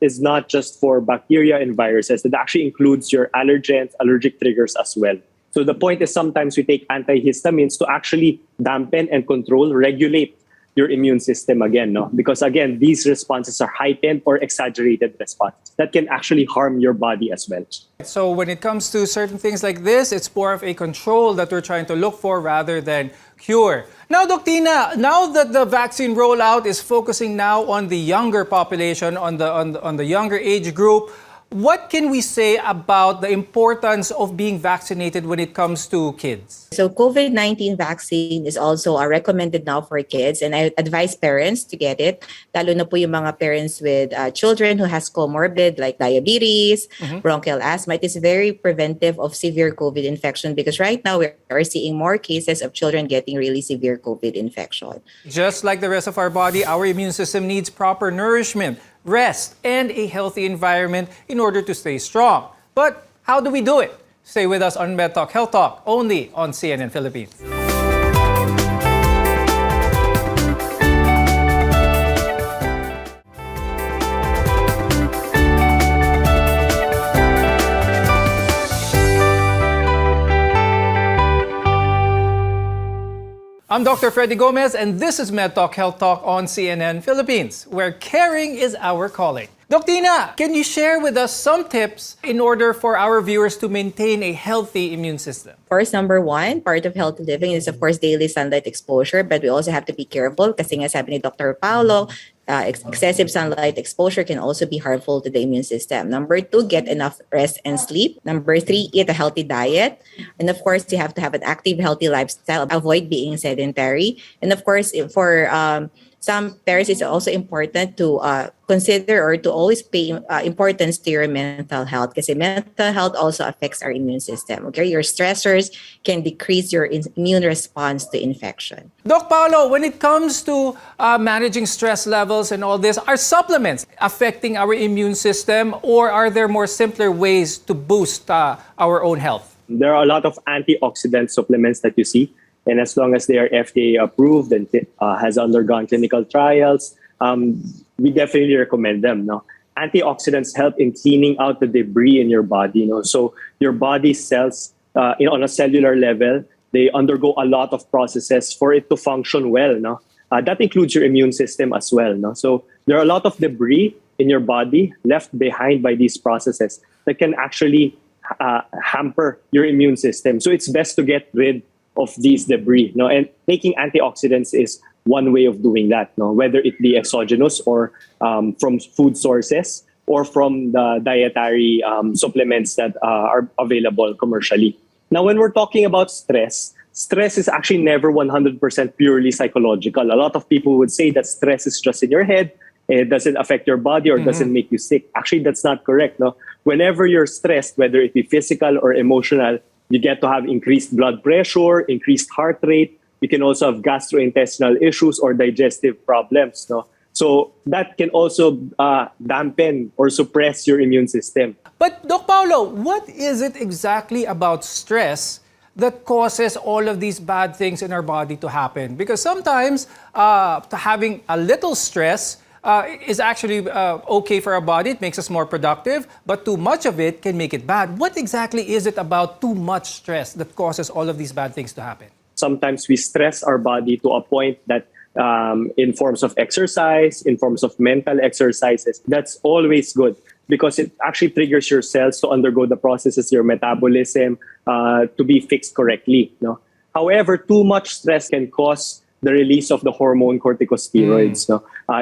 is not just for bacteria and viruses, that actually includes your allergens, allergic triggers as well. So the point is sometimes we take antihistamines to actually dampen and control, regulate your immune system again, no? Because again, these responses are heightened or exaggerated responses that can actually harm your body as well. So when it comes to certain things like this, it's more of a control that we're trying to look for rather than cure. Now, Doc Tina, now that the vaccine rollout is focusing now on the younger population, on the younger age group, what can we say about the importance of being vaccinated when it comes to kids? So COVID-19 vaccine is also recommended now for kids, and I advise parents to get it. Lalo na po yung mga parents with children who has comorbid like diabetes, bronchial asthma. It is very preventive of severe COVID infection because right now we are seeing more cases of children getting really severe COVID infection. Just like the rest of our body, our immune system needs proper nourishment, rest, and a healthy environment in order to stay strong. But how do we do it? Stay with us on MedTalk Health Talk, only on CNN Philippines. I'm Dr. Freddy Gomez, and this is MedTalk Health Talk on CNN Philippines, where caring is our calling. Doc Tina, can you share with us some tips in order for our viewers to maintain a healthy immune system? Of course, number one, part of healthy living is, of course, daily sunlight exposure, but we also have to be careful kasi nga sabi ni Dr. Paolo, excessive sunlight exposure can also be harmful to the immune system. Number two, get enough rest and sleep. Number three, eat a healthy diet. And of course, you have to have an active, healthy lifestyle. Avoid being sedentary. And of course, for some parents, it's also important to consider or to always pay importance to your mental health, because mental health also affects our immune system. Okay, your stressors can decrease your immune response to infection. Doc Paolo, when it comes to managing stress levels and all this, are supplements affecting our immune system, or are there more simpler ways to boost our own health? There are a lot of antioxidant supplements that you see, and as long as they are FDA approved and has undergone clinical trials, we definitely recommend them. No? Antioxidants help in cleaning out the debris in your body. So your body cells, on a cellular level, they undergo a lot of processes for it to function well. No? That includes your immune system as well. No? So there are a lot of debris in your body left behind by these processes that can actually hamper your immune system. So it's best to get rid of these debris. No? And taking antioxidants is one way of doing that, no? Whether it be exogenous or from food sources or from the dietary supplements that are available commercially. Now, when we're talking about stress is actually never 100% purely psychological. A lot of people would say that stress is just in your head, it doesn't affect your body or doesn't make you sick. Actually, that's not correct. No? Whenever you're stressed, whether it be physical or emotional, you get to have increased blood pressure, increased heart rate. You can also have gastrointestinal issues or digestive problems. No? So that can also dampen or suppress your immune system. But Doc Paolo, what is it exactly about stress that causes all of these bad things in our body to happen? Because sometimes having a little stress is actually okay for our body. It makes us more productive, but too much of it can make it bad. What exactly is it about too much stress that causes all of these bad things to happen? Sometimes we stress our body to a point that in forms of exercise, in forms of mental exercises, that's always good because it actually triggers your cells to undergo the processes, your metabolism, to be fixed correctly. No? However, too much stress can cause the release of the hormone corticosteroids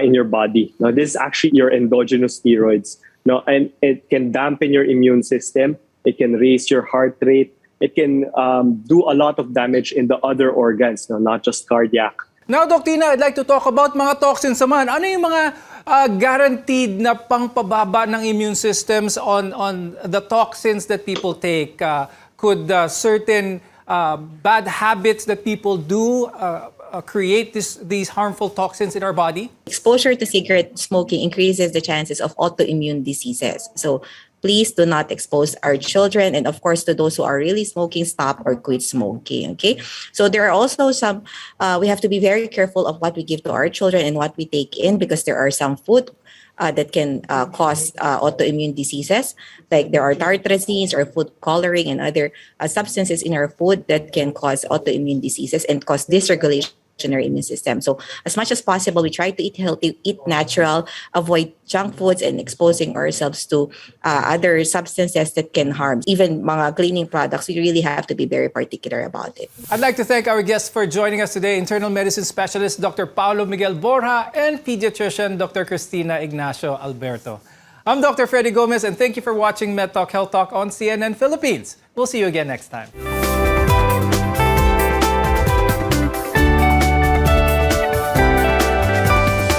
in your body. Now, this is actually your endogenous steroids. No? And it can dampen your immune system. It can raise your heart rate. It can do a lot of damage in the other organs, no? Not just cardiac. Now, Doc Tina, I'd like to talk about mga toxins naman. Ano yung mga guaranteed na pangpababa ng immune systems on the toxins that people take? Could certain bad habits that people do create these harmful toxins in our body? Exposure to cigarette smoking increases the chances of autoimmune diseases. So please do not expose our children, and of course to those who are really smoking, stop or quit smoking. Okay, so there are also some we have to be very careful of what we give to our children and what we take in, because there are some food that can cause autoimmune diseases, like there are tartrazines or food coloring and other substances in our food that can cause autoimmune diseases and cause dysregulation in our immune system. So as much as possible, we try to eat healthy, eat natural, avoid junk foods, and exposing ourselves to other substances that can harm. Even mga cleaning products, we really have to be very particular about it. I'd like to thank our guests for joining us today, internal medicine specialist Dr. Paolo Miguel Borja and pediatrician Dr. Cristina Ignacio Alberto. I'm Dr. Freddy Gomez, and thank you for watching MedTalk Health Talk on CNN Philippines. We'll see you again next time.